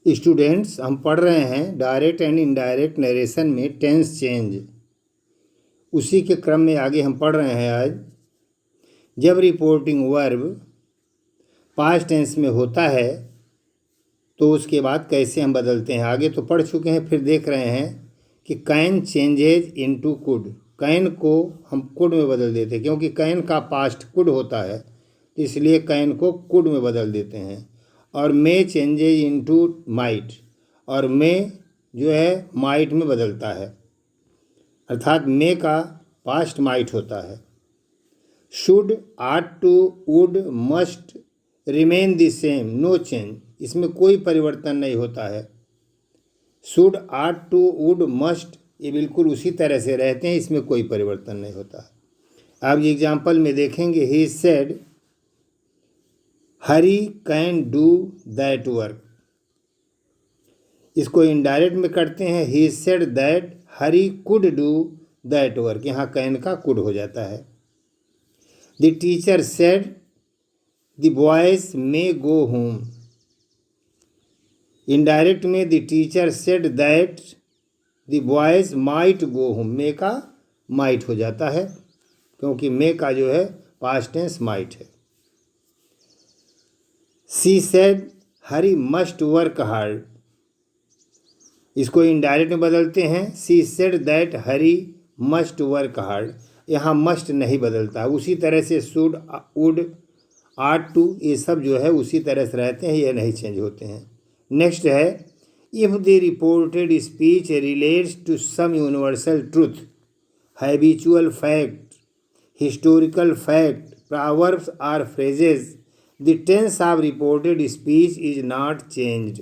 Students, हम पढ़ रहे हैं डायरेक्ट एंड इनडायरेक्ट नरेशन में टेंस चेंज। उसी के क्रम में आगे हम पढ़ रहे हैं आज, जब रिपोर्टिंग वर्ब पास्ट टेंस में होता है तो उसके बाद कैसे हम बदलते हैं। आगे तो पढ़ चुके हैं, फिर देख रहे हैं कि can changes into could. Can को हम कुड में बदल देते हैं, क्योंकि कैन का पास्ट कुड होता है, इसलिए कैन को कुड में बदल देते हैं। और मे चेंजेज इनटू माइट, और मे जो है माइट में बदलता है, अर्थात मे का पास्ट माइट होता है। Should, ought to, would, must remain the same, no change, इसमें कोई परिवर्तन नहीं होता है। Should, ought to, would, must ये बिल्कुल उसी तरह से रहते हैं, इसमें कोई परिवर्तन नहीं होता है। अब एग्जाम्पल में देखेंगे, he said Hari can do that work. इसको इनडायरेक्ट में करते हैं, he said that Hari could do that work, यहाँ कैन का कुड हो जाता है। The teacher said the boys may go home. Indirect में the teacher said that the boys might go home, may का माइट हो जाता है, क्योंकि मे का जो है पास्ट टेंस माइट है। She said Hari must work hard, इसको इनडायरेक्ट में बदलते हैं, सी said that Hari must work hard, यहाँ मस्ट नहीं बदलता। उसी तरह से शुड, वुड, आट टू ये सब जो है उसी तरह से रहते हैं, ये नहीं चेंज होते हैं। नेक्स्ट है, if the reported speech relates to some universal truth, habitual fact, historical fact, proverbs or phrases, the tense of reported speech is not changed.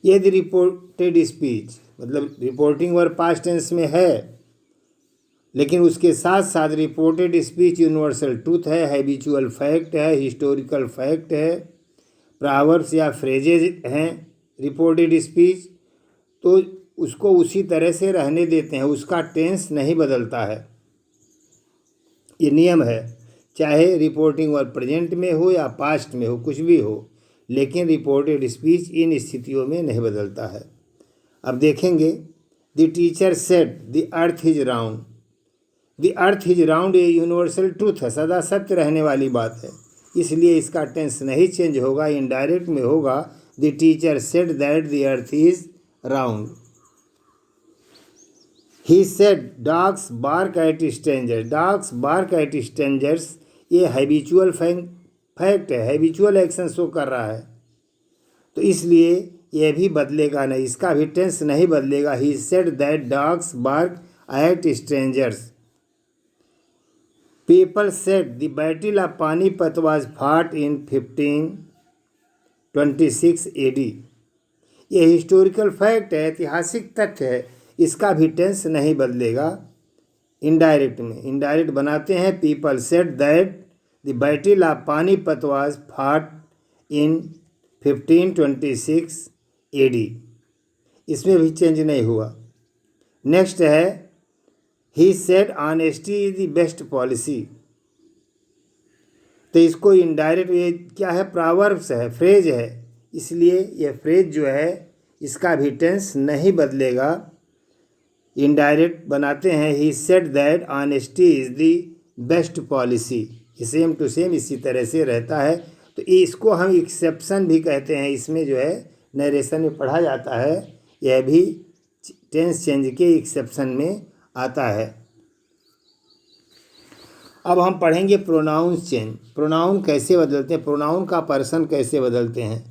यदि रिपोर्टेड स्पीच मतलब रिपोर्टिंग वर्ब पास्ट टेंस में है, लेकिन उसके साथ साथ reported speech universal truth है, habitual fact है, हिस्टोरिकल फैक्ट है, प्रोवर्ब्स या फ्रेजेज हैं रिपोर्टेड स्पीच, तो उसको उसी तरह से रहने देते हैं, उसका टेंस नहीं बदलता है। ये नियम है, चाहे रिपोर्टिंग वर्ब प्रेजेंट में हो या पास्ट में हो, कुछ भी हो, लेकिन रिपोर्टेड स्पीच इन स्थितियों में नहीं बदलता है। अब देखेंगे, the teacher said the earth is round. The earth is round ये यूनिवर्सल ट्रूथ है, सदा सत्य रहने वाली बात है, इसलिए इसका टेंस नहीं चेंज होगा, इनडायरेक्ट में होगा, the teacher said that the earth is round. He said dogs bark at strangers, dogs bark at strangers ये हैबिचुअल फैक्ट है, हैबिचुअल एक्शन शो कर रहा है, तो इसलिए यह भी बदलेगा नहीं, इसका भी टेंस नहीं बदलेगा। He said that dogs bark at strangers. People said the battle of Panipat was fought in 1526 AD। ये हिस्टोरिकल फैक्ट है, ऐतिहासिक तथ्य है, इसका भी टेंस नहीं बदलेगा। इनडायरेक्ट में इनडायरेक्ट बनाते हैं, people said that the battle of Panipat was fought in 1526 AD, इसमें भी चेंज नहीं हुआ। नेक्स्ट है, he said honesty is the best policy. तो इसको इनडायरेक्ट, ये क्या है, प्रोवर्ब्स है, फ्रेज है, इसलिए ये फ्रेज जो है इसका भी टेंस नहीं बदलेगा। इनडायरेक्ट बनाते हैं, he said that honesty is the best policy, same to same इसी तरह से रहता है। तो इसको हम एक्सेप्शन भी कहते हैं, इसमें जो है नरेशन में पढ़ा जाता है, यह भी टेंस चेंज के एक्सेप्शन में आता है। अब हम पढ़ेंगे प्रोनाउन चेंज, प्रोनाउन कैसे बदलते हैं, प्रोनाउन का पर्सन कैसे बदलते हैं।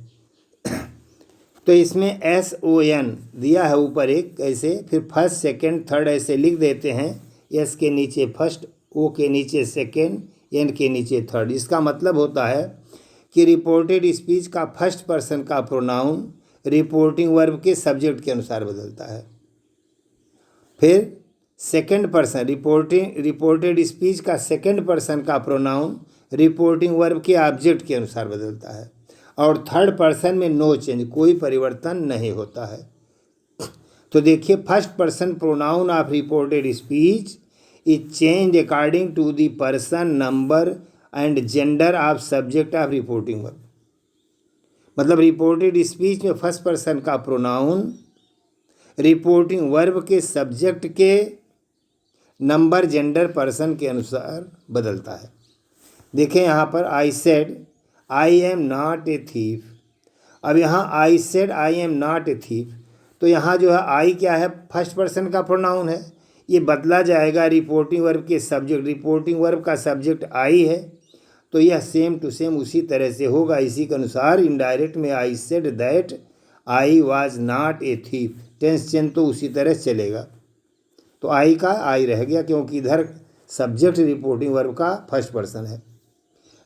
तो इसमें SON दिया है ऊपर एक ऐसे, फिर फर्स्ट सेकंड थर्ड ऐसे लिख देते हैं, S के नीचे फर्स्ट, O के नीचे सेकंड, N के नीचे थर्ड। इसका मतलब होता है कि रिपोर्टेड स्पीच का फर्स्ट पर्सन का प्रोनाउन रिपोर्टिंग वर्ब के सब्जेक्ट के अनुसार बदलता है। फिर सेकंड पर्सन रिपोर्टेड स्पीच का सेकंड पर्सन का प्रोनाउन रिपोर्टिंग वर्ब के ऑब्जेक्ट के अनुसार बदलता है। और थर्ड पर्सन में नो चेंज, कोई परिवर्तन नहीं होता है। तो देखिए, first person pronoun of reported speech is change according to the person, number and gender of subject of reporting verb. मतलब रिपोर्टेड स्पीच में फर्स्ट पर्सन का प्रोनाउन रिपोर्टिंग वर्ब के सब्जेक्ट के नंबर जेंडर पर्सन के अनुसार बदलता है। देखें यहाँ पर I said I am not a thief. अब यहाँ I said I am not a thief, तो यहाँ जो है आई क्या है, फर्स्ट पर्सन का प्रोनाउन है, ये बदला जाएगा रिपोर्टिंग वर्ब के सब्जेक्ट। रिपोर्टिंग वर्ब का सब्जेक्ट आई है, तो यह सेम टू सेम उसी तरह से होगा। इसी के अनुसार इनडायरेक्ट में I said that I was not a thief, tense change तो उसी तरह चलेगा। तो आई का आई रह गया क्योंकि इधर सब्जेक्ट रिपोर्टिंग वर्ब का फर्स्ट पर्सन है।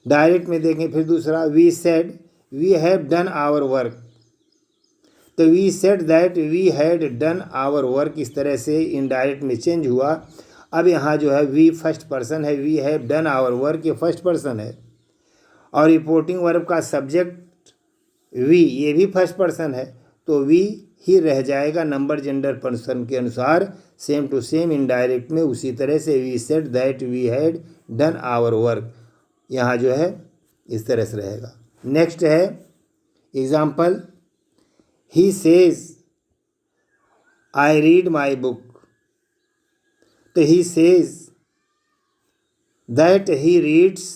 डायरेक्ट में देखें फिर दूसरा, we said we have done our work, तो we said that we had done our work, इस तरह से इनडायरेक्ट में चेंज हुआ। अब यहाँ जो है वी फर्स्ट पर्सन है, we have done our work ये फर्स्ट पर्सन है, और रिपोर्टिंग वर्ब का सब्जेक्ट वी ये भी फर्स्ट पर्सन है, तो वी ही रह जाएगा नंबर जेंडर पर्सन के अनुसार, सेम टू सेम इनडायरेक्ट में उसी तरह से we said that we had done our work, यहाँ जो है इस तरह से रहेगा। नेक्स्ट है example, he says I read my book, तो he says that he reads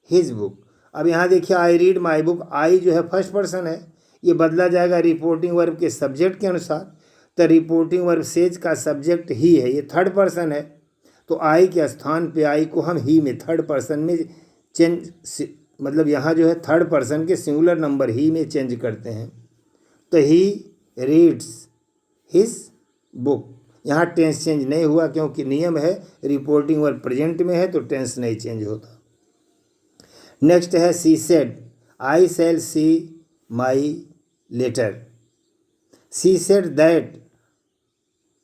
his book. अब यहाँ देखिए आई रीड माई बुक, आई जो है फर्स्ट पर्सन है, ये बदला जाएगा रिपोर्टिंग वर्ब के सब्जेक्ट के अनुसार। तो रिपोर्टिंग वर्ब सेज का सब्जेक्ट ही है, ये थर्ड पर्सन है, तो आई के स्थान पे आई को हम ही में थर्ड पर्सन में चेंज, मतलब यहाँ जो है थर्ड पर्सन के सिंगुलर नंबर ही में चेंज करते हैं। तो ही रीड्स हिज बुक, यहाँ टेंस चेंज नहीं हुआ क्योंकि नियम है रिपोर्टिंग वर्ब प्रेजेंट में है तो टेंस नहीं चेंज होता। नेक्स्ट है she said I shall see my letter, she said that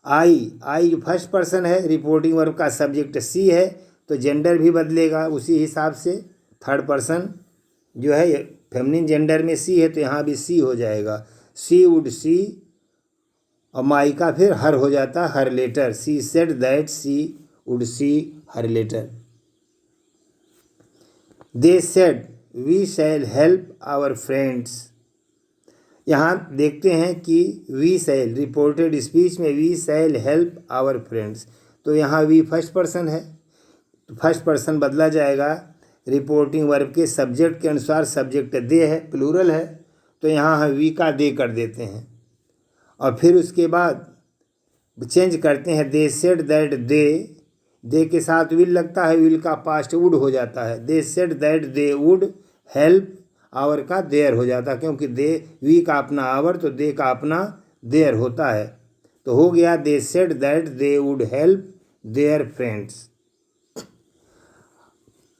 I first person है, रिपोर्टिंग वर्ब का सब्जेक्ट सी है, तो जेंडर भी बदलेगा उसी हिसाब से। थर्ड पर्सन जो है फेमिनिन जेंडर में सी है, तो यहाँ भी सी हो जाएगा, सी वुड सी, और माई का फिर हर हो जाता है her letter, she said that she would see her letter. They said we shall help our friends, यहाँ देखते हैं कि वी शैल रिपोर्टेड स्पीच में we shall help our friends, तो यहाँ वी फर्स्ट पर्सन है, तो फर्स्ट पर्सन बदला जाएगा रिपोर्टिंग वर्ब के सब्जेक्ट के अनुसार। सब्जेक्ट दे है, प्लूरल है, तो यहाँ हम वी का दे कर देते हैं, और फिर उसके बाद चेंज करते हैं दे सेड दैट दे के साथ विल लगता है, विल का पास्ट वुड हो जाता है, they said that they would help, our का देयर हो जाता है क्योंकि दे वी का अपना आवर तो दे का अपना देयर होता है, तो हो गया they said that they would help their friends.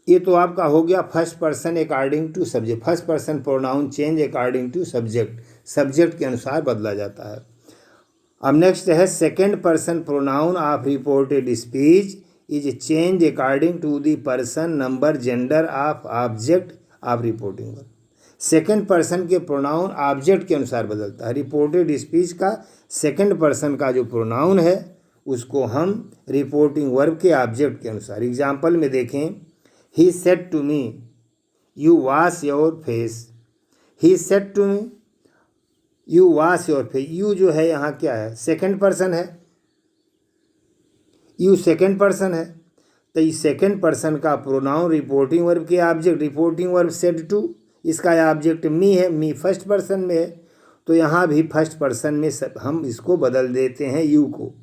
ये तो आपका हो गया first person according to subject, first person pronoun change according to subject, subject के अनुसार बदला जाता है। अब नेक्स्ट है second person pronoun of reported speech is change according to the person number gender of object of reporting verb. Second person के pronoun object के अनुसार बदलता है। रिपोर्टेड स्पीच का सेकेंड पर्सन का जो प्रोनाउन है उसको हम रिपोर्टिंग वर्ब के ऑब्जेक्ट के अनुसार, एग्जाम्पल में देखें, he said to me you wash your face, he said to me you wash your face, you जो है यहाँ क्या है, सेकेंड पर्सन है, यू सेकेंड पर्सन है, तो इस सेकेंड पर्सन का प्रोनाउन रिपोर्टिंग वर्ब के object, reporting verb said to, इसका ऑब्जेक्ट मी है, मी फर्स्ट पर्सन में है, तो यहाँ भी फर्स्ट पर्सन में हम इसको बदल देते हैं यू को।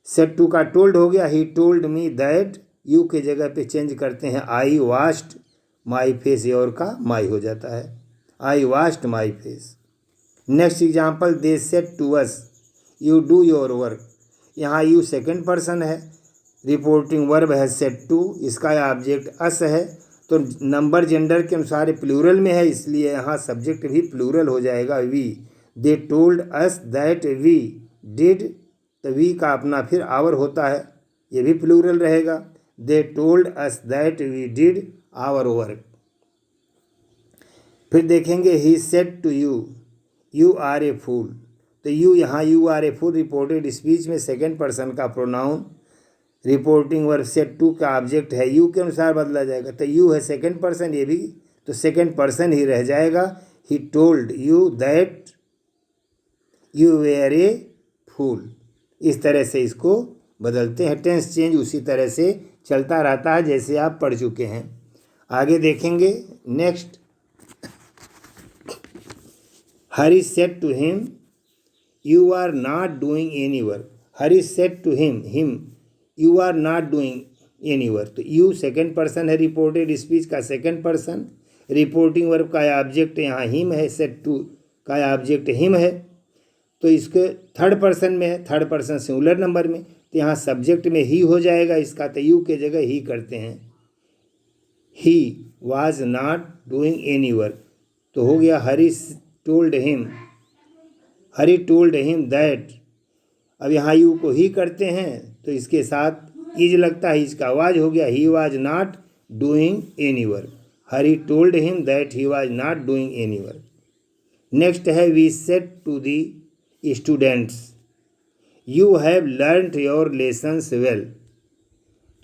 सेड टू का टोल्ड हो गया, he told me that, you के जगह पे चेंज करते हैं I washed my face, your का माई हो जाता है, I washed my face. Next example, they said to us you do your work, यहाँ यू सेकेंड पर्सन है, रिपोर्टिंग वर्ब है सेड टू, इसका ऑब्जेक्ट अस है, तो नंबर जेंडर के अनुसार प्लूरल में है इसलिए यहाँ सब्जेक्ट भी प्लूरल हो जाएगा we. They told us that we did, तो वी का अपना फिर आवर होता है, ये भी प्लूरल रहेगा, they told us that we did our work. फिर देखेंगे he said to you you are a fool, तो यू यहाँ you are a fool reported speech में सेकेंड पर्सन का pronoun, reporting verb said to का object है, you के अनुसार बदला जाएगा, तो यू है सेकेंड पर्सन, ये भी तो सेकेंड पर्सन ही रह जाएगा, he told you that you were a fool. इस तरह से इसको बदलते हैं। टेंस चेंज उसी तरह से चलता रहता है जैसे आप पढ़ चुके हैं। आगे देखेंगे। Next, Hari said to him you are not doing any work. Hari said to him you are not doing any work. तो यू सेकंड पर्सन है, रिपोर्टेड स्पीच का सेकंड पर्सन, रिपोर्टिंग वर्ब का ऑब्जेक्ट यहाँ हिम है, सेड टू का object him है। तो इसके थर्ड पर्सन में है, थर्ड पर्सन सिंगुलर नंबर में, तो यहाँ सब्जेक्ट में ही हो जाएगा इसका, तो यू के जगह ही करते हैं। ही was not doing any work, तो हो गया हरी टोल्ड हिम दैट। अब यहाँ यू को ही करते हैं तो इसके साथ इज लगता है, इसका आवाज हो गया he was not doing any work. Hari told him that he was not doing any work. Next है we said to the students you have learned your lessons well.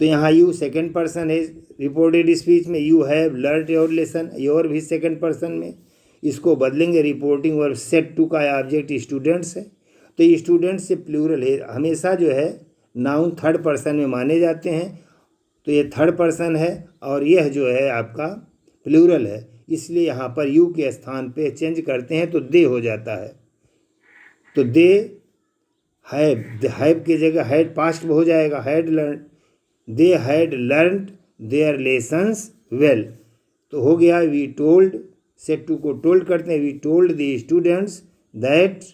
तो यहाँ यू सेकेंड पर्सन है, रिपोर्टेड स्पीच में you have learned your lesson, your भी second person में। इसको बदलेंगे, reporting verb said to का ऑब्जेक्ट स्टूडेंट्स है, तो स्टूडेंट्स से प्लूरल है। हमेशा जो है नाउन थर्ड पर्सन में माने जाते हैं, तो ये थर्ड पर्सन है और यह जो है आपका प्लूरल है, इसलिए यहाँ पर यू के स्थान पे चेंज करते हैं तो दे हो जाता है। तो दे हैव की जगह हैड पास्ट में हो जाएगा, had learn, they had learned their lessons well. तो हो गया वी टोल्ड, सेड टू को टोल्ड करते हैं, we told the students that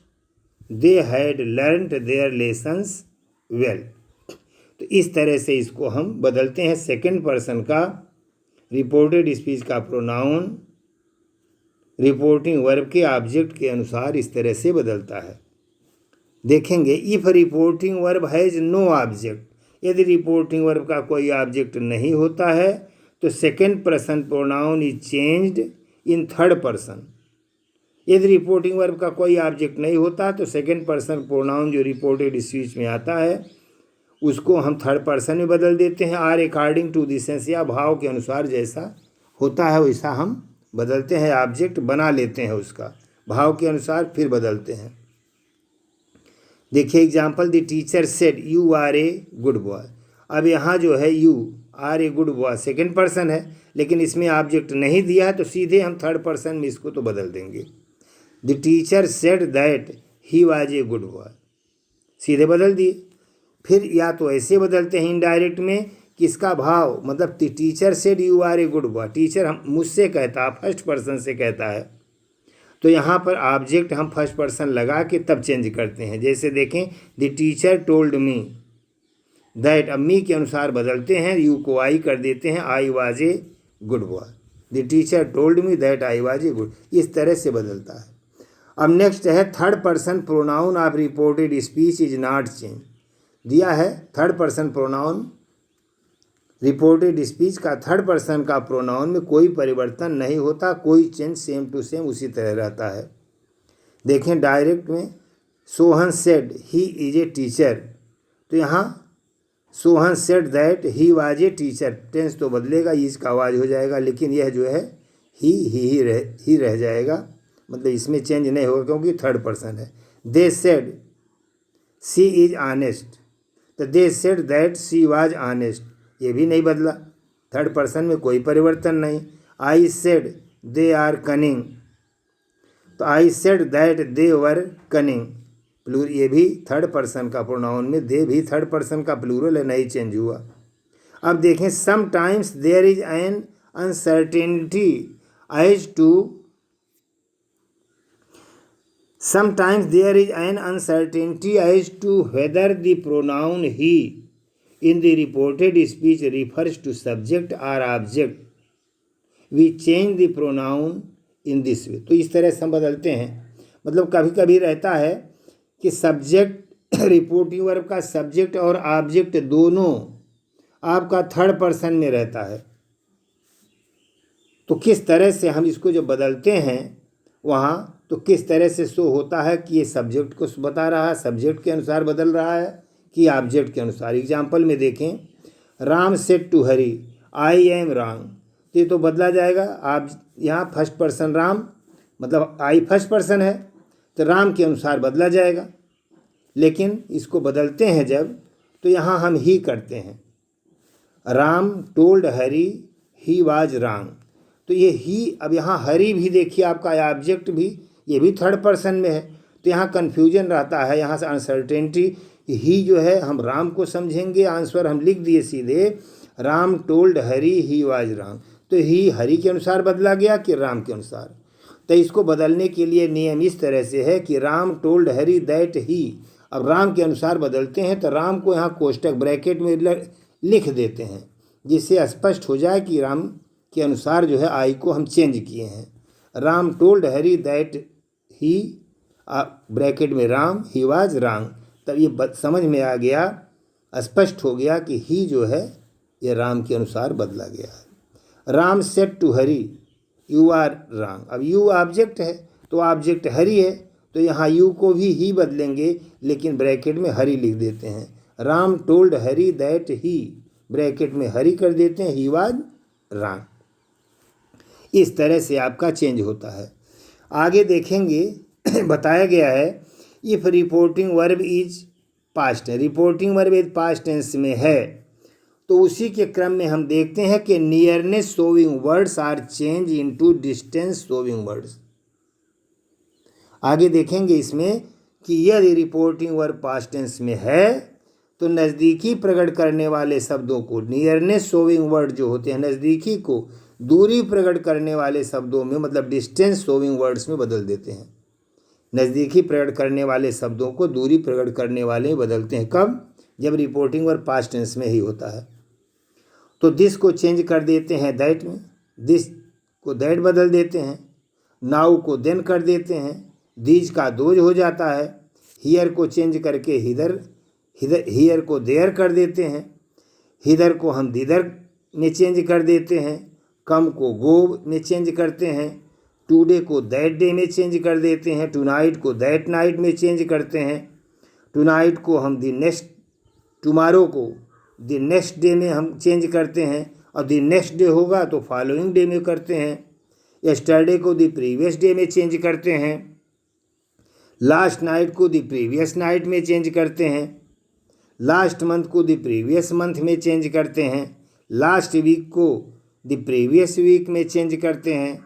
they had learned their lessons well. तो इस तरह से इसको हम बदलते हैं। सेकंड पर्सन का रिपोर्टेड स्पीच का प्रोनाउन रिपोर्टिंग वर्ब के ऑब्जेक्ट के अनुसार इस तरह से बदलता है। देखेंगे, if reporting verb has no object, यदि रिपोर्टिंग वर्ब का कोई ऑब्जेक्ट नहीं होता है तो second person pronoun is changed in third person. यदि रिपोर्टिंग वर्ब का कोई ऑब्जेक्ट नहीं होता तो सेकंड पर्सन प्रोनाउन जो रिपोर्टेड स्पीच में आता है उसको हम थर्ड पर्सन में बदल देते हैं। Or according to the sense, या भाव के अनुसार जैसा होता है वैसा हम बदलते हैं, ऑब्जेक्ट बना लेते हैं उसका, भाव के अनुसार फिर बदलते हैं। देखिए example, the teacher said you are a good boy. अब यहाँ जो है you are a good boy second person है, लेकिन इसमें ऑब्जेक्ट नहीं दिया है तो सीधे हम थर्ड पर्सन में इसको तो बदल देंगे। The teacher said that he was A good boy, सीधे बदल दिए। फिर या तो ऐसे बदलते हैं इनडायरेक्ट में, किसका भाव, मतलब the teacher said you are a good boy, teacher हम मुझसे कहता, फर्स्ट पर्सन से कहता है, तो यहाँ पर ऑब्जेक्ट हम फर्स्ट पर्सन लगा के तब चेंज करते हैं। जैसे देखें, the teacher told me that, अब मी के अनुसार बदलते हैं, यू को आई कर देते हैं, I was a good boy. The teacher told me that I was a good, इस तरह से बदलता है। अब नेक्स्ट है third person pronoun of reported speech is not change. दिया है third person pronoun reported speech का थर्ड पर्सन का प्रोनाउन में कोई परिवर्तन नहीं होता, कोई चेंज सेम टू सेम उसी तरह रहता है। देखें डायरेक्ट में, Sohan said he is a teacher, तो यहाँ Sohan said that he was a teacher, tense तो बदलेगा, इसका आवाज़ हो जाएगा, लेकिन यह जो है ही रह जाएगा, मतलब इसमें चेंज नहीं होगा क्योंकि थर्ड पर्सन है। They said she is honest, तो they said that she was honest, ये भी नहीं बदला, थर्ड पर्सन में कोई परिवर्तन नहीं। I said they are cunning, तो I said that they were cunning, plural, ये भी थर्ड पर्सन का प्रोनाउन में दे भी थर्ड पर्सन का प्लूरल है, नहीं चेंज हुआ। अब देखें, sometimes there is an uncertainty as to, sometimes there is an uncertainty as to whether the pronoun he in the reported speech refers to subject or object. We change the pronoun in this way. तो इस तरह से हम बदलते हैं, मतलब कभी कभी रहता है कि सब्जेक्ट रिपोर्टिंग वर्ब का सब्जेक्ट और ऑब्जेक्ट दोनों आपका थर्ड पर्सन में रहता है, तो किस तरह से हम इसको जब बदलते हैं वहाँ, तो किस तरह से शो होता है कि ये सब्जेक्ट को बता रहा है, सब्जेक्ट के अनुसार बदल रहा है कि ऑब्जेक्ट के अनुसार। एग्जाम्पल में देखें, Ram said to Hari I am Ram, तो ये तो बदला जाएगा, आप यहाँ फर्स्ट पर्सन राम मतलब आई फर्स्ट पर्सन है तो राम के अनुसार बदला जाएगा, लेकिन इसको बदलते हैं जब तो यहाँ हम ही करते हैं। Ram told Hari he was wrong, तो ये ही, अब यहाँ हरी भी देखिए आपका ऑब्जेक्ट भी, ये भी थर्ड पर्सन में है, तो यहाँ कन्फ्यूजन रहता है, यहाँ से अनसर्टेनिटी। ही जो है हम राम को समझेंगे, आंसर हम लिख दिए सीधे, Ram told Hari he was wrong, तो ही हरी के अनुसार बदला गया कि राम के अनुसार। तो इसको बदलने के लिए नियम इस तरह से है कि Ram told Hari that he, अब राम के अनुसार बदलते हैं तो राम को यहाँ कोष्टक ब्रैकेट में लिख देते हैं, जिससे स्पष्ट हो जाए कि राम के अनुसार जो है आई को हम चेंज किए हैं। Ram told Hari that he, bracket में राम, ही वाज रॉन्ग, तब ये समझ में आ गया, स्पष्ट हो गया कि ही जो है ये राम के अनुसार बदला गया है। Ram said to Hari you are wrong, अब यू ऑब्जेक्ट है तो ऑब्जेक्ट हरी है, तो यहाँ यू को भी ही बदलेंगे, लेकिन ब्रैकेट में हरी लिख देते हैं। Ram told Hari that he, bracket में हरी कर देते हैं, ही वाज रॉन्ग। इस तरह से आपका चेंज होता है। आगे देखेंगे बताया गया है if reporting verb is past tense, reporting verb is past tense में है तो उसी के क्रम में हम देखते हैं कि nearness showing words are change into distance showing words. आगे देखेंगे इसमें कि यदि रिपोर्टिंग वर्ब पास्ट टेंस में है तो नज़दीकी प्रकट करने वाले शब्दों को, नियरनेस शोविंग वर्ड जो होते हैं नज़दीकी को दूरी प्रकट करने वाले शब्दों में, मतलब डिस्टेंस शोविंग वर्ड्स में बदल देते हैं। नज़दीकी प्रकट करने वाले शब्दों को दूरी प्रकट करने वाले बदलते हैं। कब? जब रिपोर्टिंग वर्ब पास्ट टेंस में ही होता है। तो दिस को चेंज कर देते हैं दैट में, दिस को दैट बदल देते हैं। नाउ को देन कर देते हैं, दीज का दोज हो जाता है। हियर को चेंज करके हिदर, हियर को देयर कर देते हैं। हिदर को हम दिदर में चेंज कर देते हैं। कम को गो में चेंज करते हैं। टुडे को दैट डे में चेंज कर देते हैं। टुनाइट को दैट नाइट में चेंज करते हैं। टुनाइट को हम द नेक्स्ट, टुमारो को द नेक्स्ट डे में हम चेंज करते हैं, और द नेक्स्ट डे होगा तो फॉलोइंग डे में करते हैं। यस्टरडे को द प्रीवियस डे में चेंज करते हैं। लास्ट नाइट को द प्रीवियस नाइट में चेंज करते हैं। लास्ट मंथ को द प्रीवियस मंथ में चेंज करते हैं। लास्ट वीक को द प्रीवियस वीक में चेंज करते हैं।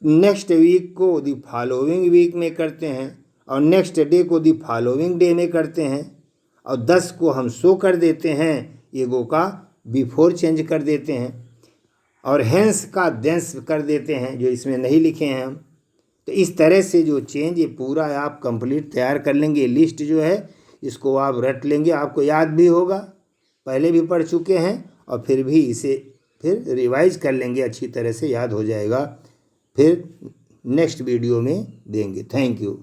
नेक्स्ट वीक को द फॉलोइंग वीक में करते हैं, और नेक्स्ट डे को द फॉलोइंग डे में करते हैं। और 10 को हम सो कर देते हैं, एगो का बिफोर चेंज कर देते हैं, और हेंस का देंस कर देते हैं, जो इसमें नहीं लिखे हैं हम। तो इस तरह से जो चेंज, ये पूरा आप कंप्लीट तैयार कर लेंगे। लिस्ट जो है इसको आप रट लेंगे, आपको याद भी होगा, पहले भी पढ़ चुके हैं, और फिर भी इसे फिर रिवाइज कर लेंगे, अच्छी तरह से याद हो जाएगा। फिर नेक्स्ट वीडियो में देंगे। Thank you.